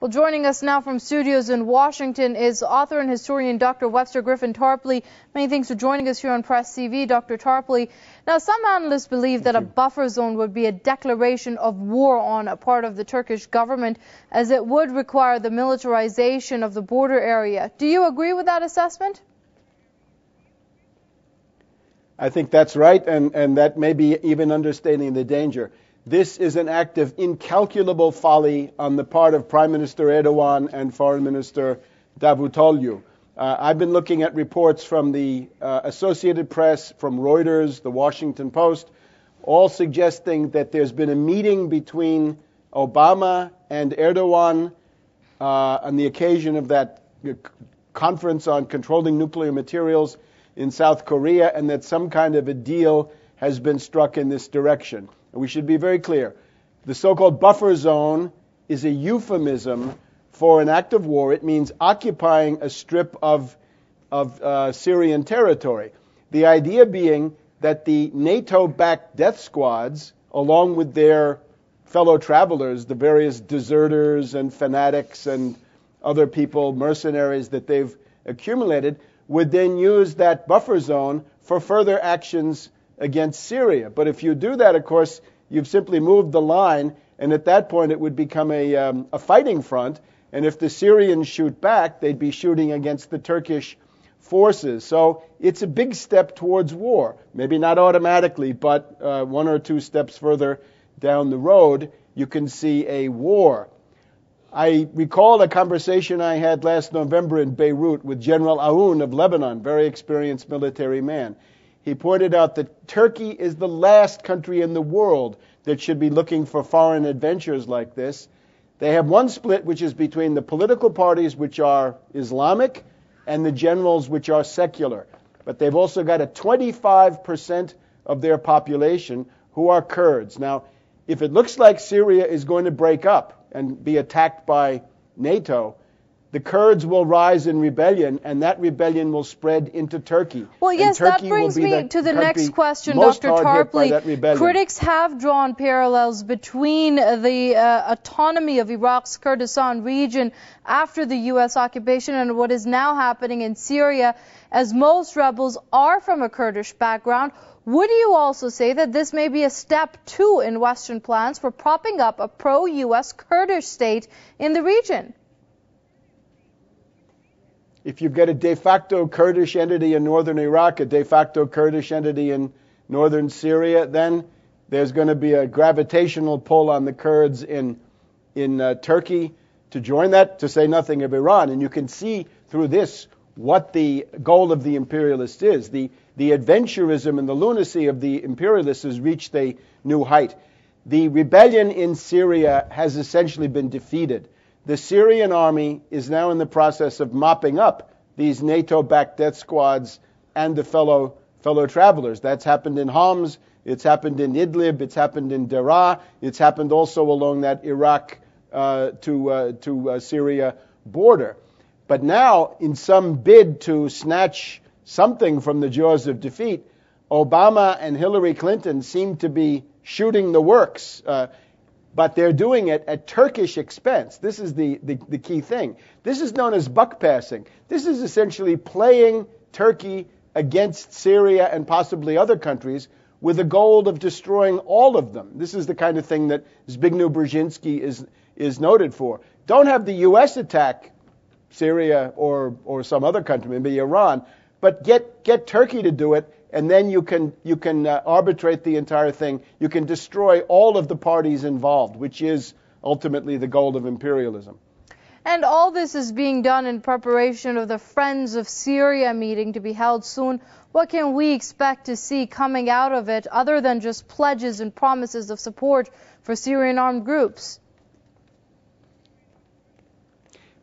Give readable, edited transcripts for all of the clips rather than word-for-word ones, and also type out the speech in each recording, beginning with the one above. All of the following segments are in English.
Well, joining us now from studios in Washington is author and historian Dr. Webster Griffin Tarpley. Many thanks for joining us here on Press TV, Dr. Tarpley. Now, some analysts believe that a buffer zone would be a declaration of war on a part of the Turkish government, as it would require the militarization of the border area. Do you agree with that assessment? I think that's right, and that may be even understating the danger. This is an act of incalculable folly on the part of Prime Minister Erdoğan and Foreign Minister Davutoglu. I've been looking at reports from the Associated Press, from Reuters, the Washington Post, all suggesting that there's been a meeting between Obama and Erdoğan on the occasion of that conference on controlling nuclear materials in South Korea, and that some kind of a deal has been struck in this direction. We should be very clear. The so-called buffer zone is a euphemism for an act of war. It means occupying a strip of Syrian territory. The idea being that the NATO-backed death squads, along with their fellow travelers, the various deserters and fanatics and other people, mercenaries that they've accumulated, would then use that buffer zone for further actions against Syria. But if you do that, of course, you've simply moved the line, and at that point it would become a fighting front, and if the Syrians shoot back, they'd be shooting against the Turkish forces. So it's a big step towards war. Maybe not automatically, but one or two steps further down the road, you can see a war. I recall a conversation I had last November in Beirut with General Aoun of Lebanon, very experienced military man. He pointed out that Turkey is the last country in the world that should be looking for foreign adventures like this. They have one split, which is between the political parties, which are Islamic, and the generals, which are secular. But they've also got a 25% of their population who are Kurds. Now, if it looks like Syria is going to break up and be attacked by NATO, the Kurds will rise in rebellion, and that rebellion will spread into Turkey. Well, yes, that brings me to the next question, Dr. Tarpley. Critics have drawn parallels between the autonomy of Iraq's Kurdistan region after the U.S. occupation and what is now happening in Syria, as most rebels are from a Kurdish background. Would you also say that this may be a step two in Western plans for propping up a pro-U.S. Kurdish state in the region? If you get a de facto Kurdish entity in northern Iraq, a de facto Kurdish entity in northern Syria, then there's going to be a gravitational pull on the Kurds in Turkey to join that, to say nothing of Iran. And you can see through this what the goal of the imperialists is. The adventurism and the lunacy of the imperialists has reached a new height. The rebellion in Syria has essentially been defeated. The Syrian army is now in the process of mopping up these NATO-backed death squads and the fellow travelers. That's happened in Homs, it's happened in Idlib, it's happened in Deraa, it's happened also along that Iraq to Syria border. But now, in some bid to snatch something from the jaws of defeat, Obama and Hillary Clinton seem to be shooting the works. But they're doing it at Turkish expense. This is the key thing. This is known as buck passing. This is essentially playing Turkey against Syria and possibly other countries with the goal of destroying all of them. This is the kind of thing that Zbigniew Brzezinski is noted for. Don't have the U.S. attack Syria or some other country, maybe Iran, but get Turkey to do it, and then you can arbitrate the entire thing. You can destroy all of the parties involved, which is ultimately the goal of imperialism. And all this is being done in preparation of the Friends of Syria meeting to be held soon. What can we expect to see coming out of it, other than just pledges and promises of support for Syrian armed groups?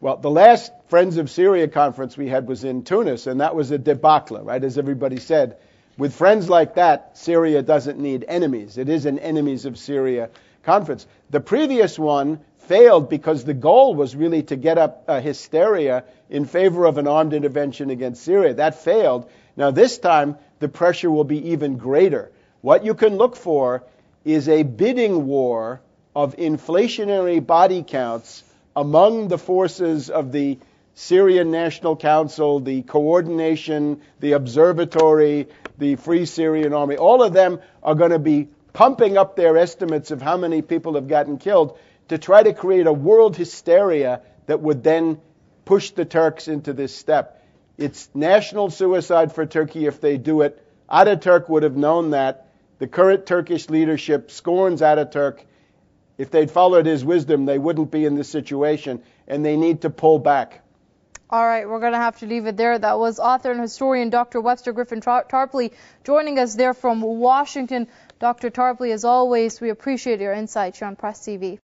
Well, the last Friends of Syria conference we had was in Tunis, and that was a debacle, right, as everybody said. With friends like that, Syria doesn't need enemies. It is an enemies of Syria conference. The previous one failed because the goal was really to get up hysteria in favor of an armed intervention against Syria. That failed. Now this time, the pressure will be even greater. What you can look for is a bidding war of inflationary body counts among the forces of the Syrian National Council, the coordination, the observatory, the Free Syrian Army, all of them are going to be pumping up their estimates of how many people have gotten killed to try to create a world hysteria that would then push the Turks into this step. It's national suicide for Turkey if they do it. Ataturk would have known that. The current Turkish leadership scorns Ataturk. If they'd followed his wisdom, they wouldn't be in this situation, and they need to pull back. All right, we're going to have to leave it there. That was author and historian Dr. Webster Griffin Tarpley joining us there from Washington. Dr. Tarpley, as always, we appreciate your insights here on Press TV.